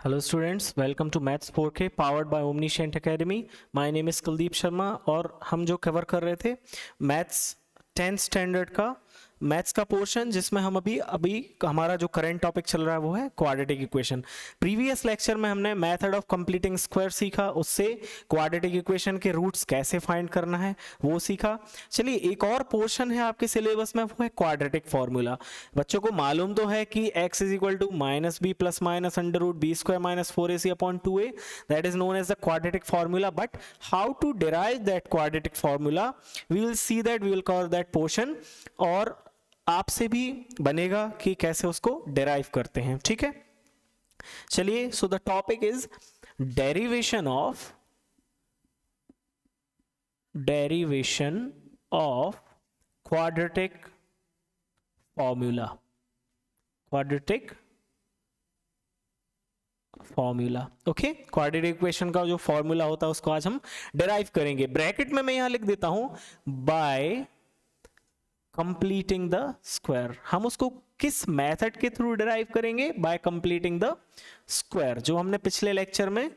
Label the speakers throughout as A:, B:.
A: Hello students, welcome to Maths 4K powered by Omniscient Academy. My name is Kuldeep Sharma और हम जो cover कर रहे थे मैथ्स 10th स्टैंडर्ड का मैथ्स का पोर्शन जिसमें हम अभी हमारा जो करंट टॉपिक चल रहा है वो है क्वाड्रेटिक इक्वेशन। प्रीवियस लेक्चर में हमने मेथड ऑफ कंप्लीटिंग स्क्वायर सीखा, उससे क्वाड्रेटिक इक्वेशन के रूट्स कैसे फाइंड करना है वो सीखा। चलिए एक और पोर्शन है आपके सिलेबस में, वो है क्वाड्रेटिक फॉर्मूला। बच्चों को मालूम तो है कि x is equal to minus b plus minus under root b square minus 4ac upon 2a, that is known as the quadratic formula. But how to derive that quadratic formula, we will see that, we will cover that portion, और आपसे भी बनेगा कि कैसे उसको derive करते हैं। ठीक है, चलिए। So the topic is derivation of quadratic formula. Okay, quadratic equation का जो फॉर्मूला होता है उसको आज हम डेराइव करेंगे। ब्रैकेट में मैं यहां लिख देता हूं बाय कंप्लीटिंग द स्क्वायर। हम उसको किस मेथड के थ्रू डिराइव करेंगे? Bye completing the square. जो हमने पिछले लेक्चर में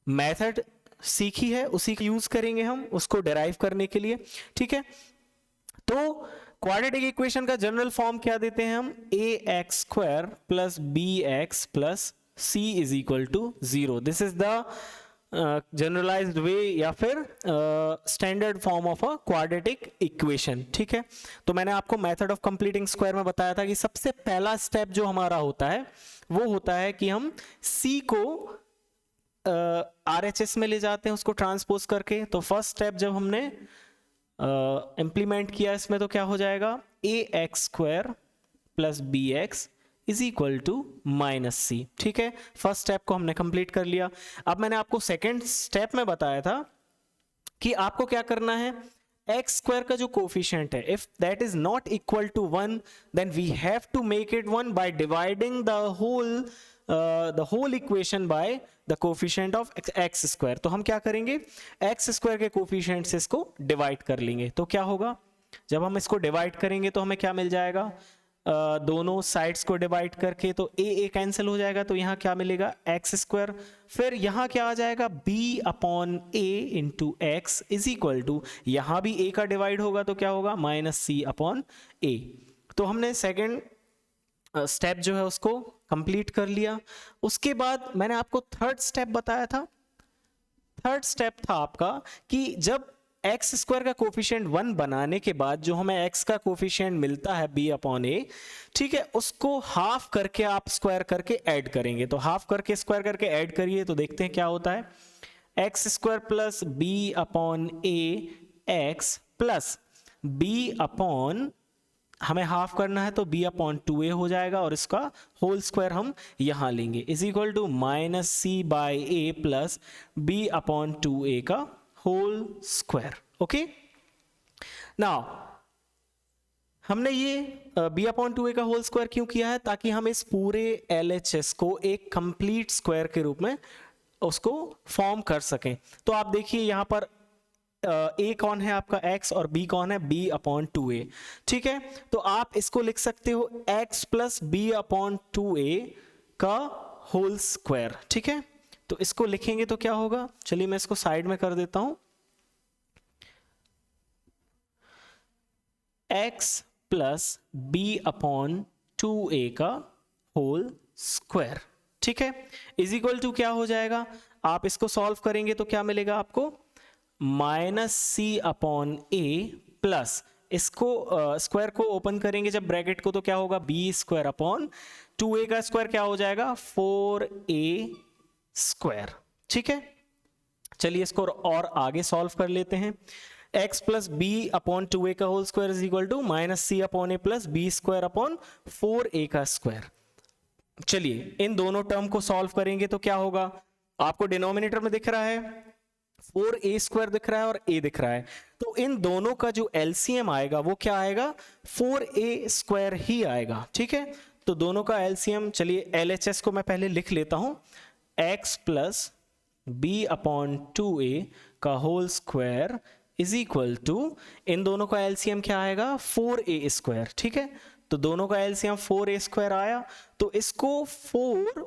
A: मेथड सीखी है उसी का यूज करेंगे हम उसको डिराइव करने के लिए। ठीक है, तो क्वाड्रेटिक इक्वेशन का जनरल फॉर्म क्या देते हैं हम? ax square plus bx plus c is equal to 0। This is the generalized way या फिर standard form of a quadratic equation. ठीक है, तो मैंने आपको मेथड ऑफ कंप्लीटिंग स्क्वायर में बताया था कि सबसे पहला स्टेप जो हमारा होता है वो होता है कि हम c को RHS में ले जाते हैं उसको ट्रांसपोज करके। तो फर्स्ट स्टेप जब हमने इंप्लीमेंट किया इसमें तो क्या हो जाएगा? ax square plus bx is equal to minus C. ठीक है, फर्स्ट स्टेप को हमने कंप्लीट कर लिया। अब मैंने आपको सेकेंड स्टेप में बताया था कि आपको क्या करना है, एक्स स्क्वायर का जो कोफिशिएंट है, if that is not equal to 1 then we have to make it 1 by dividing the whole equation by the coefficient of x square. तो हम क्या करेंगे, एक्स स्क्वायर के कोफिशिएंट से इसको डिवाइड कर लेंगे। तो क्या होगा, जब हम इसको डिवाइड करेंगे तो हमें क्या मिल जाएगा? दोनों साइड्स को डिवाइड करके तो a कैंसिल हो जाएगा, तो यहाँ क्या मिलेगा? X square. फिर यहाँ क्या आ जाएगा? b upon a into x is equal to, यहाँ भी a का डिवाइड होगा तो क्या होगा? Minus c upon a। तो हमने सेकेंड स्टेप जो है उसको कंप्लीट कर लिया। उसके बाद मैंने आपको थर्ड स्टेप बताया था। थर्ड स्टेप था आपका कि जब एक्स स्क्वायर का कोफिशिएंट 1 बनाने के बाद जो हमें एक्स का कोफिशिएंट मिलता है b अपॉन a, ठीक है, उसको हाफ करके आप स्क्वायर करके ऐड करेंगे। तो हाफ करके स्क्वायर करके ऐड करिए तो देखते हैं क्या होता है। X square plus b upon a x plus b upon, हमें हाफ करना है तो b अपॉन 2a हो जाएगा और इसका होल स्क्वायर हम यहां लेंगे is equal to minus c by a plus b upon 2a का होल स्क्वायर। ओके, नाउ हमने ये b अपॉन 2a का होल स्क्वायर क्यों किया है? ताकि हम इस पूरे LHS को एक कंप्लीट स्क्वायर के रूप में उसको फॉर्म कर सकें। तो आप देखिए यहाँ पर a कौन है आपका? x, और b कौन है? b upon 2a। ठीक है, तो आप इसको लिख सकते हो x plus b upon 2a का होल स्क्वायर। ठीक है, तो इसको लिखेंगे तो क्या होगा? चलिए मैं इसको साइड में कर देता हूं। x plus b upon 2a का होल स्क्वायर। ठीक है, इज इक्वल टू क्या हो जाएगा? आप इसको सॉल्व करेंगे तो क्या मिलेगा आपको? Minus c upon a plus, इसको स्क्वायर को ओपन करेंगे जब ब्रैकेट को तो क्या होगा? b स्क्वायर अपॉन 2a का स्क्वायर क्या हो जाएगा? 4a square. ठीक है, चलिए इसको और आगे सॉल्व कर लेते हैं। x plus b upon 2a का whole square is equal to minus c upon a plus b square upon 4a का स्क्वायर। चलिए इन दोनों टर्म को सॉल्व करेंगे तो क्या होगा? आपको डिनोमिनेटर में दिख रहा है 4a स्क्वायर दिख रहा है और a दिख रहा है, तो इन दोनों का जो LCM आएगा वो क्या आएगा? 4a स्क्वायर ही आएगा। ठीक है, तो दोनों का LCM, चलिए LHS को मैं पहले लिख लेता हूं। x plus b upon 2a का whole square is equal to, इन दोनों का एलसीएम क्या आएगा? 4a square. ठीक है, तो दोनों का एलसीएम 4a स्क्वायर आया, तो इसको 4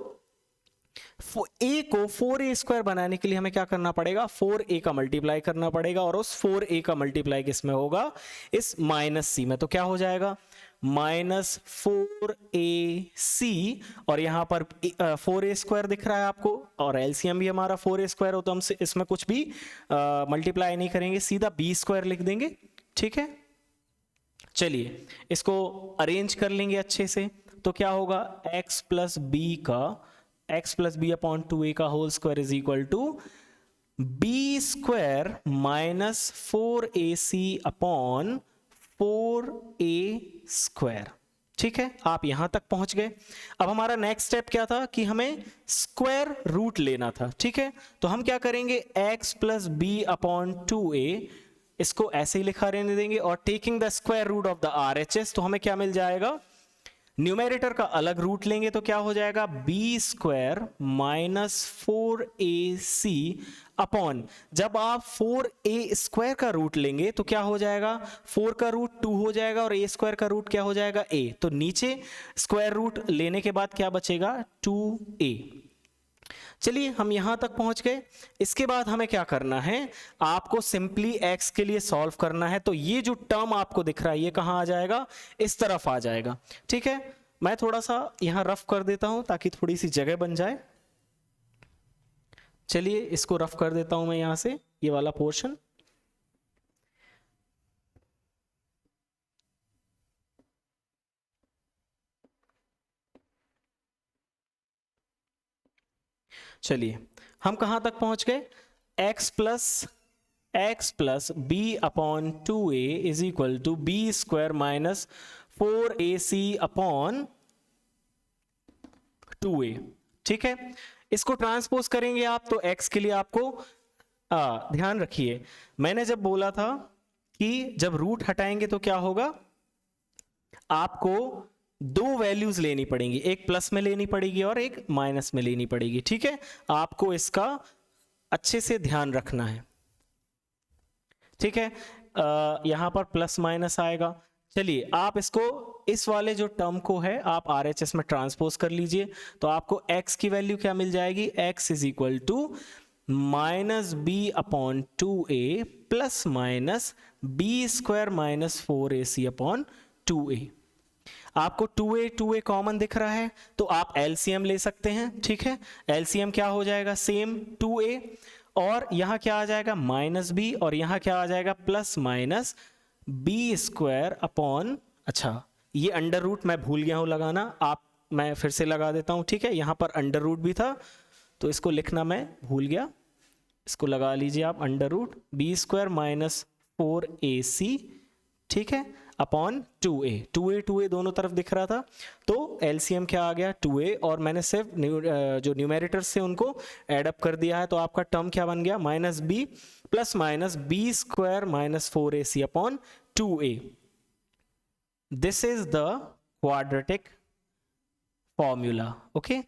A: ए को 4a² बनाने के लिए हमें क्या करना पड़ेगा, 4a का मल्टीप्लाई करना पड़ेगा, और उस 4a का मल्टीप्लाई किसमें होगा, इस -c में। तो क्या हो जाएगा, -4ac, और यहां पर 4a² दिख रहा है आपको, और एलसीएम भी हमारा 4a² हो, तो हम इसमें कुछ भी मल्टीप्लाई नहीं करेंगे, सीधा b² लिख देंगे। ठीक है, चलिए इसको अरेंज कर लेंगे अच्छे से। तो क्या होगा, x प्लस बी का x plus b upon 2a का whole square is equal to b² minus 4ac upon 4a²। ठीक है, आप यहां तक पहुंच गए। अब हमारा नेक्स्ट स्टेप क्या था कि हमें स्क्वायर रूट लेना था। ठीक है, तो हम क्या करेंगे, x plus b upon 2a, इसको ऐसे ही लिखा रहने देंगे, और taking the square root of the RHS, तो हमें क्या मिल जाएगा, न्यूमेरेटर का अलग रूट लेंगे तो क्या हो जाएगा, b² माइनस 4ac अपॉन, जब आप 4a² का रूट लेंगे तो क्या हो जाएगा, 4 का रूट 2 हो जाएगा, और a² का रूट क्या हो जाएगा, a। तो नीचे स्क्वायर रूट लेने के बाद क्या बचेगा, 2a। चलिए हम यहां तक पहुंच गए। इसके बाद हमें क्या करना है, आपको सिंपली x के लिए सॉल्व करना है। तो ये जो टर्म आपको दिख रहा है ये कहां आ जाएगा, इस तरफ आ जाएगा। ठीक है, मैं थोड़ा सा यहां रफ कर देता हूं ताकि थोड़ी सी जगह बन जाए। चलिए इसको रफ कर देता हूं मैं यहां से, ये वाला पोर्शन। चलिए हम कहां तक पहुंच गए, x plus b upon 2a is equal to b² minus 4ac upon 2a। ठीक है, इसको ट्रांसपोज करेंगे आप, तो x के लिए आपको ध्यान रखिए, मैंने जब बोला था कि जब रूट हटाएंगे तो क्या होगा, आपको दो वैल्यूज लेनी पड़ेंगी, एक प्लस में लेनी पड़ेगी और एक माइनस में लेनी पड़ेगी। ठीक है, आपको इसका अच्छे से ध्यान रखना है। ठीक है, यहां पर प्लस माइनस आएगा। चलिए आप इसको, इस वाले जो टर्म को है आप RHS में ट्रांसपोज कर लीजिए, तो आपको x की वैल्यू क्या मिल जाएगी, x is equal to minus b upon 2a plus minus b² minus 4ac upon 2a। आपको 2a कॉमन दिख रहा है तो आप LCM ले सकते हैं। ठीक है, LCM क्या हो जाएगा, सेम 2a, और यहां क्या आ जाएगा, माइनस b, और यहां क्या आ जाएगा, प्लस माइनस b² अपॉन, अच्छा ये अंडर रूट मैं भूल गया हूं लगाना, मैं फिर से लगा देता हूं। ठीक है, यहां पर अंडर रूट भी था तो इसको लिखना मैं भूल गया, इसको लगा लीजिए आप, under root b² minus 4ac, ठीक है, अपॉन 2a दोनों तरफ दिख रहा था, तो LCM क्या आ गया, 2a, और मैंने सिर्फ जो न्यूमेरेटर्स से उनको एडअप कर दिया है, तो आपका टर्म क्या बन गया, minus b plus minus b² minus 4ac upon 2a। This is the quadratic formula. Okay,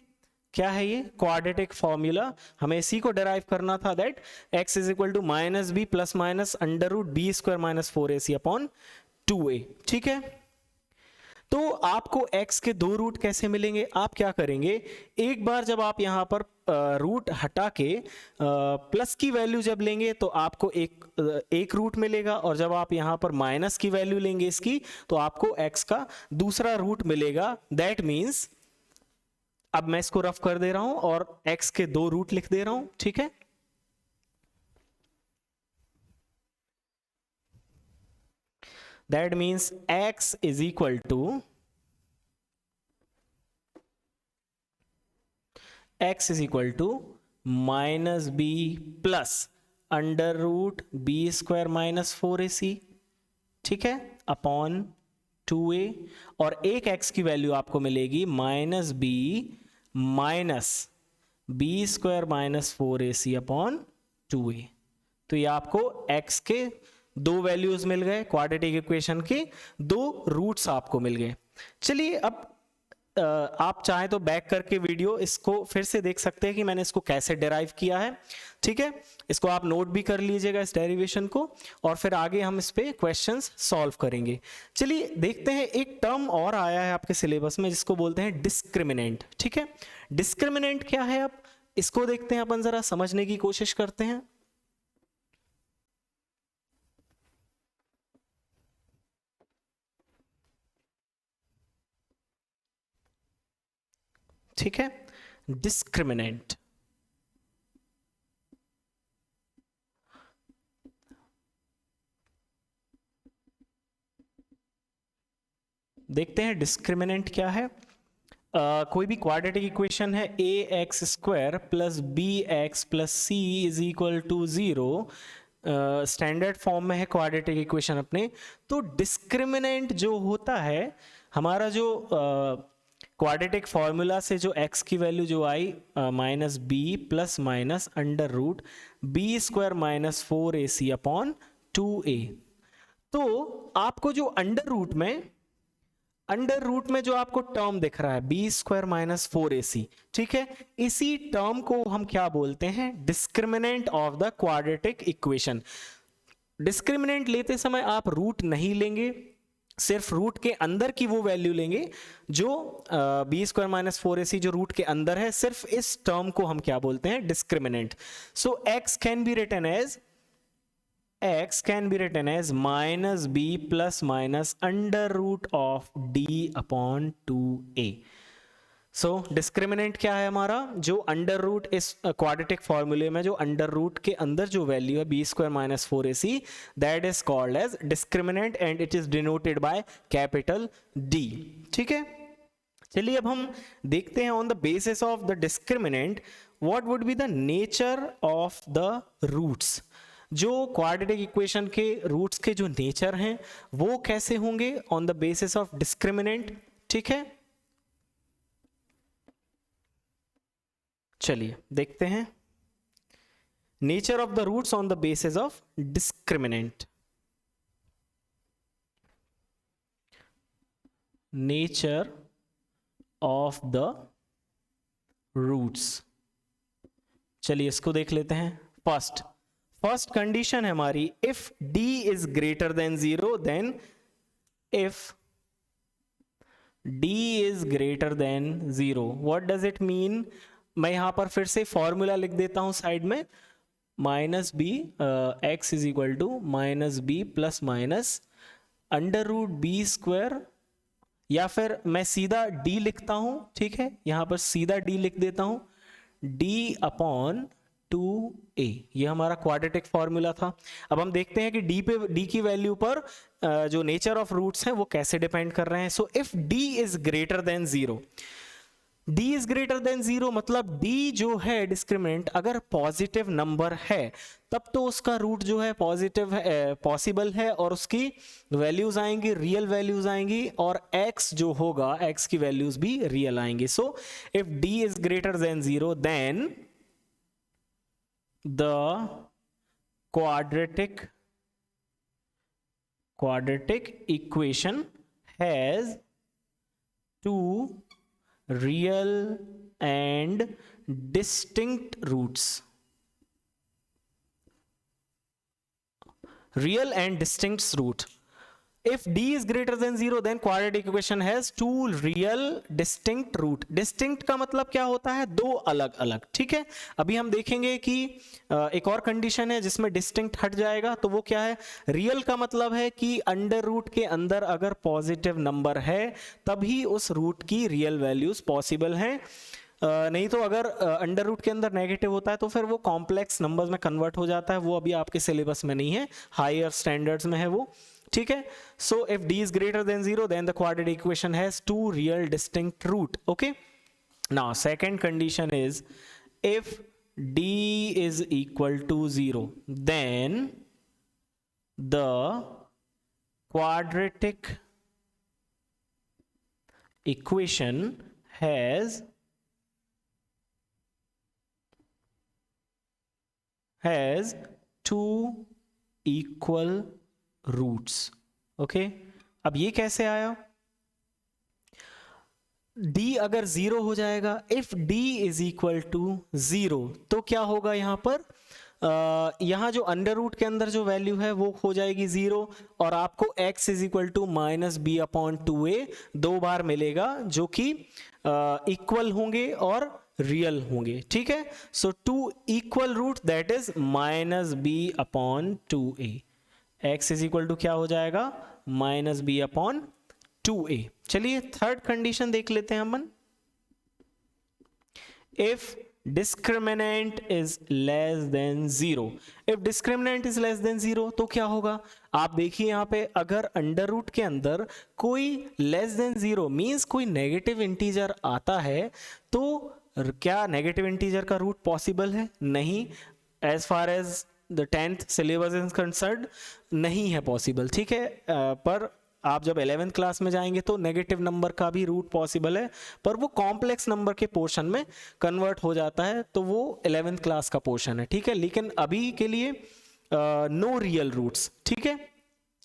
A: क्या है ये, क्वाड्रेटिक फॉर्मूला। हमें इसी को डिराइव करना था, that x is equal to minus b plus minus under root b² minus 4ac upon 2a। ठीक है, तो आपको x के दो रूट कैसे मिलेंगे, आप क्या करेंगे, एक बार जब आप यहां पर रूट हटा के प्लस की वैल्यू जब लेंगे तो आपको एक रूट मिलेगा, और जब आप यहां पर माइनस की वैल्यू लेंगे इसकी तो आपको x का दूसरा रूट मिलेगा। दैट मीन्स, अब मैं इसको रफ कर दे रहा हूं और x के दो रूट लिख दे रहा हूं। ठीक है, that means x is equal to minus b plus under root b² minus 4ac, ठीक है, अपॉन 2a, और एक x की वैल्यू आपको मिलेगी minus b minus b² minus 4ac upon 2a। तो ये आपको x के दो वैल्यूज मिल गए, क्वाड्रेटिक इक्वेशन के दो रूट्स आपको मिल गए। चलिए अब आप चाहें तो बैक करके वीडियो इसको फिर से देख सकते हैं कि मैंने इसको कैसे डिराइव किया है, ठीक है। इसको आप नोट भी कर लीजिएगा इस डेरिवेशन को, और फिर आगे हम इस पे क्वेश्चंस सॉल्व करेंगे। चलिए देखते हैं, एक टर्म और आया है आपके सिलेबस में जिसको बोलते हैं डिस्क्रिमिनेंट, ठीक है। डिस्क्रिमिनेंट क्या है, अब इसको देखते हैं, अपन जरा समझने की कोशिश करते हैं। ठीक है, डिस्क्रिमिनेंट। देखते हैं डिस्क्रिमिनेंट क्या है। कोई भी क्वाड्रेटिक इक्वेशन है a x square plus b x plus c is equal to 0, standard form में है क्वाड्रेटिक इक्वेशन अपने। तो डिस्क्रिमिनेंट जो होता है हमारा, जो क्वाड्रेटिक फॉर्मूला से जो x की वैल्यू जो आई minus b plus minus under root b square minus 4ac upon 2a। तो आपको जो अंडर रूट में जो आपको टर्म दिख रहा है बी स्क्वायर माइनस 4ac, ठीक है, इसी टर्म को हम क्या बोलते हैं, discriminant of the quadratic equation. Discriminant लेते समय आप रूट नहीं लेंगे, सिर्फ रूट के अंदर की वो वैल्यू लेंगे जो बी स्क्वायर माइनस 4ac जो रूट के अंदर है, सिर्फ इस टर्म को हम क्या बोलते हैं, discriminant. So x can be written as minus b plus minus under root of d upon 2a। So discriminant क्या है हमारा, जो अंडर रूट इस क्वाड्रेटिक फॉर्मूले में जो अंडर रूट के अंदर जो वैल्यू है b square minus 4ac, that is called as discriminant and it is denoted by capital D, ठीक है। चलिए अब हम देखते हैं on the basis of the discriminant what would be the nature of the roots. जो quadratic equation के roots के जो नेचर हैं वो कैसे होंगे on the basis of discriminant, ठीक है। चलिए देखते हैं nature of the roots on the basis of discriminant. Nature of the roots, चलिए इसको देख लेते हैं। फर्स्ट कंडीशन है हमारी, if d is greater than 0 then, if d is greater than 0 what does it mean. मैं यहां पर फिर से फॉर्मूला लिख देता हूं साइड में, minus b x is equal to minus b plus minus under root b square, या फिर मैं सीधा d लिखता हूं, ठीक है, यहां पर सीधा d लिख देता हूं, d अपॉन 2a। ये हमारा क्वाड्रेटिक फॉर्मूला था। अब हम देखते हैं कि d की वैल्यू पर जो नेचर ऑफ रूट्स हैं वो कैसे डिपेंड कर रहे हैं। सो if d is greater than 0, d is greater than 0 मतलब d जो है डिस्क्रिमिनेंट अगर पॉजिटिव नंबर है तब तो उसका रूट जो है पॉजिटिव है, पॉसिबल है, और उसकी वैल्यूज आएंगी, रियल वैल्यूज आएंगी, और x जो होगा x की वैल्यूज भी रियल आएंगी। So if d is greater than 0 then the quadratic equation has two real and distinct roots. Real and distinct root. If d is greater than 0 then quadratic equation has two real distinct root. Distinct का मतलब क्या होता है, दो अलग अलग, ठीक है। अभी हम देखेंगे कि एक और कंडीशन है जिसमें डिस्टिंक्ट हट जाएगा, तो वो क्या है, रियल का मतलब है कि अंडर रूट के अंदर अगर पॉजिटिव नंबर है तभी उस रूट की रियल वैल्यूज पॉसिबल हैं, नहीं तो अगर अंडर रूट के अंदर नेगेटिव होता है तो फिर वो कॉम्प्लेक्स नंबर्स में कन्वर्ट हो जाता है, वो अभी आपके सिलेबस में नहीं है, हायर स्टैंडर्ड्स में है वो, ठीक है। सो if d is greater than 0 then the quadratic equation has two real distinct root. Okay, now second condition is if d is equal to 0 then the quadratic equation has two equal roots. Okay, अब ये कैसे आया, d अगर 0 हो जाएगा, if d is equal to 0, तो क्या होगा यहाँ पर, यहाँ जो अंडर रूट के अंदर जो वैल्यू है वो हो जाएगी 0, और आपको x is equal to minus b upon 2a 2 बार मिलेगा, जो कि इक्वल होंगे और रियल होंगे, ठीक है। So two equal root that is minus b upon 2a, x is equal to क्या हो जाएगा, माइनस बी अपॉन 2a। चलिए थर्ड कंडीशन देख लेते हैं अपन। If discriminant is less than 0, if discriminant is less than 0 तो क्या होगा, आप देखिए यहाँ पे, अगर अंडर रूट के अंदर कोई लेस देन 0 मींस कोई नेगेटिव इंटीजर आता है, तो क्या नेगेटिव इंटीजर का रूट पॉसिबल है, नहीं, as far as the 10th syllabus is concerned नहीं है पॉसिबल, ठीक है। पर आप जब 11th क्लास में जाएंगे तो नेगेटिव नंबर का भी रूट पॉसिबल है, पर वो कॉम्प्लेक्स नंबर के पोर्शन में कन्वर्ट हो जाता है, तो वो 11th क्लास का पोर्शन है, ठीक है। लेकिन अभी के लिए नो रियल रूट्स, ठीक है।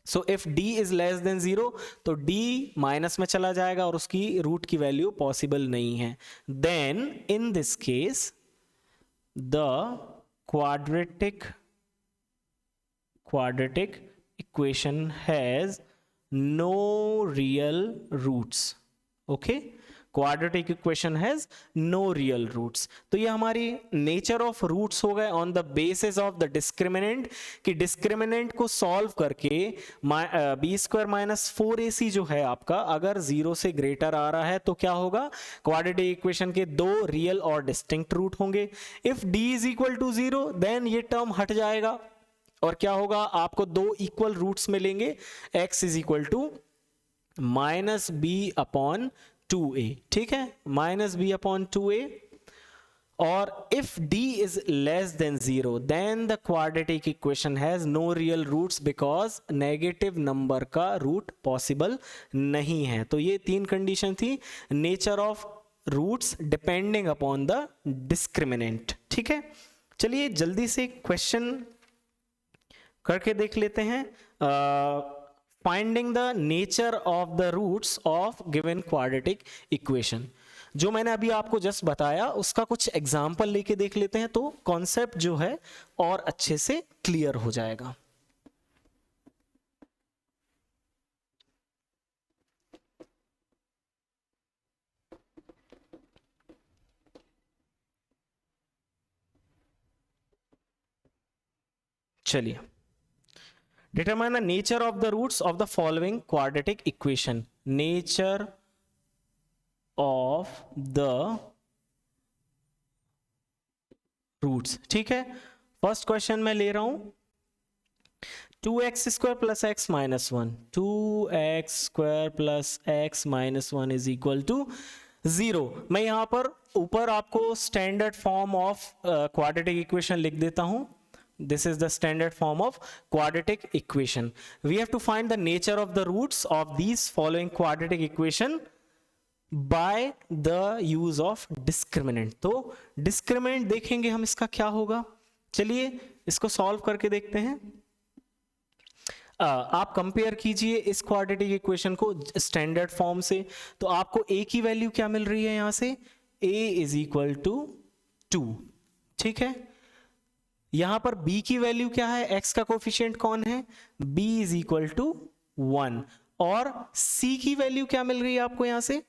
A: सो if d is less than 0 तो d माइनस में चला जाएगा और उसकी रूट की वैल्यू पॉसिबल नहीं है। Then in this case the quadratic equation has no real roots, okay, quadratic equation has no real roots। तो ये हमारी नेचर ऑफ रूट्स हो गए on the basis of the discriminant, कि डिस्क्रिमिनेंट को सॉल्व करके बी स्क्वायर माइनस 4ac जो है आपका, अगर 0 से ग्रेटर आ रहा है तो क्या होगा, क्वाड्रेटिक इक्वेशन के दो रियल और डिस्टिंक्ट रूट होंगे। If d is equal to 0 then ये टर्म हट जाएगा और क्या होगा, आपको दो इक्वल रूट्स मिलेंगे, x is equal to minus b upon 2a, ठीक है, माइनस बी अपॉन 2a। और if d is less than 0 then the quadratic equation has no real roots because negative number का रूट पॉसिबल नहीं है। तो ये तीन कंडीशन थी, nature of roots depending upon the discriminant, ठीक है। चलिए जल्दी से क्वेश्चन करके देख लेते हैं। Finding the nature of the roots of given quadratic equation, जो मैंने अभी आपको जस्ट बताया उसका कुछ एग्जांपल लेके देख लेते हैं, तो कॉन्सेप्ट जो है और अच्छे से क्लियर हो जाएगा। चलिए, determine the nature of the roots of the following quadratic equation, nature of the roots, ठीक है। फर्स्ट क्वेश्चन मैं ले रहा हूं 2x square plus x minus 1, 2x square plus x minus 1 is equal to 0। मैं यहां पर ऊपर आपको standard form of quadratic equation लिख देता हूं। This is the standard form of quadratic equation. We have to find the nature of the roots of these following quadratic equation by the use of discriminant। तो discriminant देखेंगे हम इसका क्या होगा। चलिए इसको सॉल्व करके देखते हैं। आप कंपेयर कीजिए इस क्वाड्रेटिक इक्वेशन को स्टैंडर्ड फॉर्म से, तो आपको a की वैल्यू क्या मिल रही है यहां से, a इज इक्वल टू 2, ठीक है। यहां पर b की वैल्यू क्या है, x का कोफिशिएंट कौन है, b इज इक्वल टू 1, और c की वैल्यू क्या मिल रही है आपको यहां से,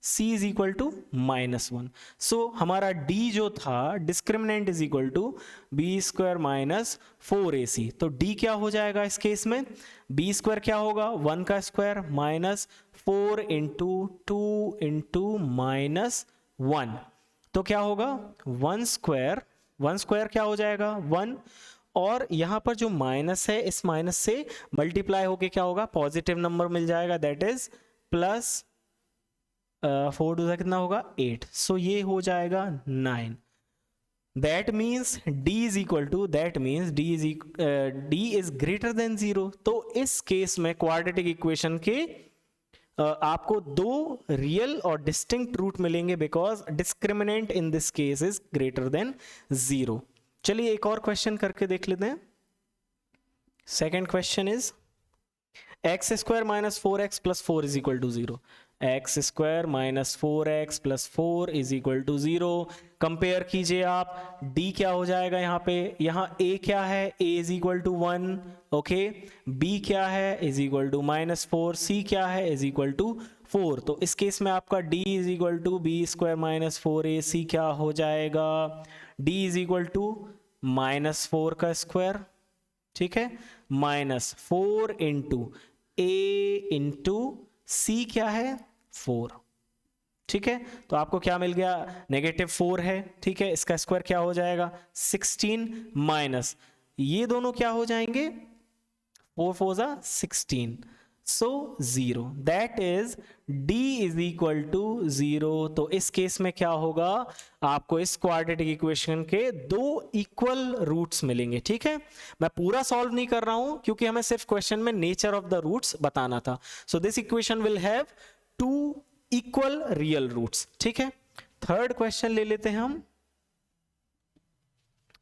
A: c is equal to -1। So हमारा d जो था discriminant is equal to b square minus 4ac। तो d क्या हो जाएगा इस केस में, b स्क्वायर क्या होगा, 1 का square minus 4 into 2 into minus 1, तो क्या होगा 1 स्क्वायर क्या हो जाएगा 1, और यहां पर जो माइनस है इस माइनस से मल्टीप्लाई होके क्या होगा, पॉजिटिव नंबर मिल जाएगा, दैट इज प्लस 4 टू कितना होगा 8, सो ये हो जाएगा 9। That means d is equal to, that means d is greater than 0। तो इस केस में क्वाड्रेटिक इक्वेशन के आपको दो रियल और डिस्टिंक्ट रूट मिलेंगे because discriminant in this case is greater than 0। चलिए एक और क्वेश्चन करके देख लेते हैं। Second question is x square minus 4x plus 4 is equal to 0। X square minus 4x plus 4 is equal to 0। Compare कीजिए आप, d क्या हो जाएगा यहाँ पे, यहाँ a क्या है, a is equal to 1, okay, b क्या है इज इक्वल टू -4, c क्या है इज इक्वल टू 4। तो इस केस में आपका d is equal to b square minus 4ac क्या हो जाएगा, d इज इक्वल टू -4 का स्क्वायर, ठीक है, -4 इंटू a इंटू c क्या है 4, ठीक है। तो आपको क्या मिल गया, -4 है, ठीक है, इसका स्क्वायर क्या हो जाएगा 16 माइनस ये दोनों क्या हो जाएंगे 4 4 16, so 0, that is d is equal to 0। तो इस केस में क्या होगा, आपको इस क्वाड्रेटिक इक्वेशन के दो इक्वल रूट्स मिलेंगे, ठीक है। मैं पूरा सॉल्व नहीं कर रहा हूं क्योंकि हमें सिर्फ क्वेश्चन में नेचर ऑफ द रूट्स बताना था। So this equation will have 2 equal real roots, ठीक है। थर्ड क्वेश्चन ले लेते हैं हम,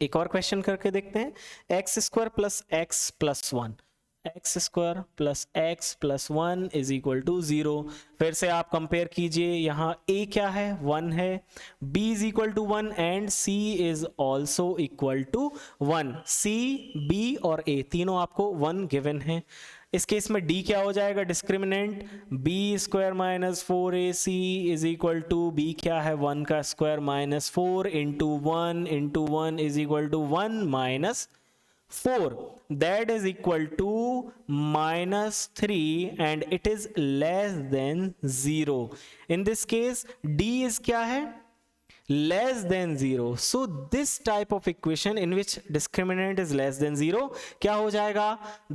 A: एक और क्वेश्चन करके देखते हैं। X square plus x plus 1, x square plus x plus 1 is equal to 0। फिर से आप कंपेयर कीजिए, यहाँ a क्या है 1 है, b is equal to 1 and c is also equal to 1। c, b और a तीनों आपको 1 गिवन है। इस केस में d क्या हो जाएगा, discriminant b square minus 4ac is equal to b क्या है 1 का square minus 4 into 1 is equal to 1 minus 4, that is equal to -3 and it is less than 0. In this case d is क्या है, less than 0. So this type of equation in which discriminant is less than 0 क्या हो जाएगा,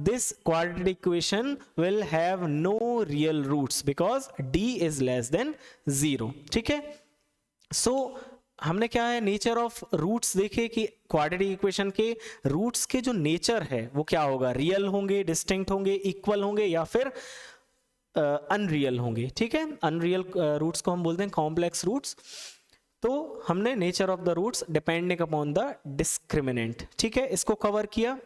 A: this quadratic equation will have no real roots because d is less than 0, ठीक है। So हमने क्या है, नेचर ऑफ रूट्स देखे कि क्वाड्रेटिक इक्वेशन के रूट्स के जो नेचर है वो क्या होगा, रियल होंगे, डिस्टिंक्ट होंगे, इक्वल होंगे या फिर अनरियल होंगे, ठीक है। अनरियल रूट्स को हम बोलते हैं कॉम्प्लेक्स रूट्स। तो हमने nature of the roots depending upon the discriminant, ठीक है, इसको कवर किया।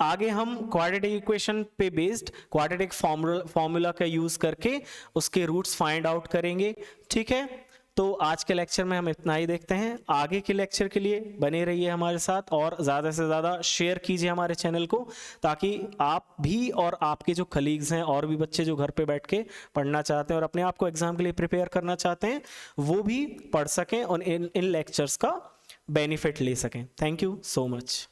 A: आगे हम क्वाड्रेटिक इक्वेशन पे बेस्ड क्वाड्रेटिक फॉर्मूला का यूज करके उसके रूट्स फाइंड आउट करेंगे, ठीक है। तो आज के लेक्चर में हम इतना ही देखते हैं। आगे के लेक्चर के लिए बने रहिए हमारे साथ और ज़्यादा से ज़्यादा शेयर कीजिए हमारे चैनल को, ताकि आप भी और आपके जो कलीग्स हैं और भी बच्चे जो घर पे बैठ के पढ़ना चाहते हैं और अपने आप को एग्जाम के लिए प्रिपेयर करना चाहते हैं वो भी पढ़ सकें और इन लेक्चर्स का बेनिफिट ले सकें। Thank you so much.